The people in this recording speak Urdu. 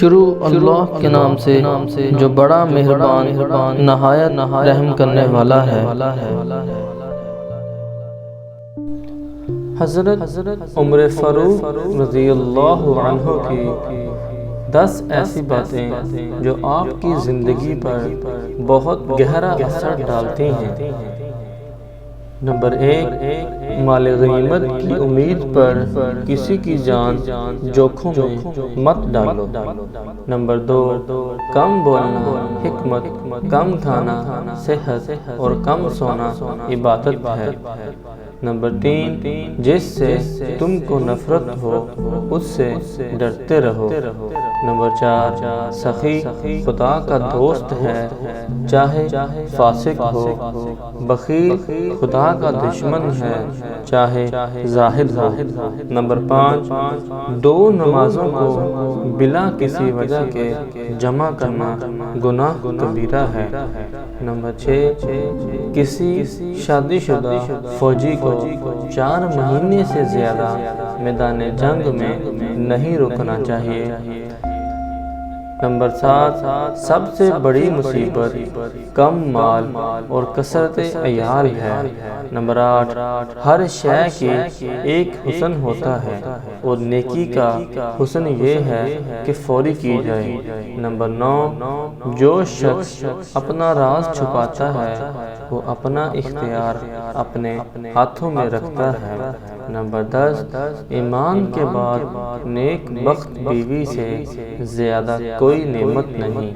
شروع اللہ کے نام سے جو بڑا مہربان نہایت رحم کرنے والا ہے۔ حضرت عمر فاروق رضی اللہ عنہ کی 10 ایسی باتیں جو آپ کی زندگی پر بہت گہرا اثر ڈالتی ہیں۔ نمبر 1، مال غنیمت کی امید پر کسی کی جان جوکھوں میں مت ڈالو۔ نمبر 2، کم بولنا حکمت، کم کھانا صحت اور کم سونا عبادت ہے۔ نمبر 3، جس سے تم کو نفرت ہو اس سے ڈرتے رہو۔ نمبر 4، سخی خدا کا دوست ہے چاہے فاسق ہو، بخیل خدا کا دشمن ہے چاہے زاہد ہو۔ نمبر 5، 2 نمازوں کو بلا کسی وجہ کے جمع کرنا گناہ کبیرہ ہے۔ نمبر 6، کسی شادی شدہ فوجی کو 4 مہینے سے زیادہ میدان جنگ میں نہیں رکنا چاہیے۔ نمبر 7، سب سے بڑی مصیبت کم مال اور کثرت عیال ہے۔ نمبر 8، ہر شے کی ایک حسن ہوتا ہے اور نیکی کا حسن یہ ہے کہ فوری کی جائے۔ نمبر 9، جو شخص اپنا راز چھپاتا ہے وہ اپنا اختیار اپنے ہاتھوں میں رکھتا ہے۔ نمبر 10، ایمان کے بعد نیک بخت بیوی سے زیادہ کوئی نعمت نہیں۔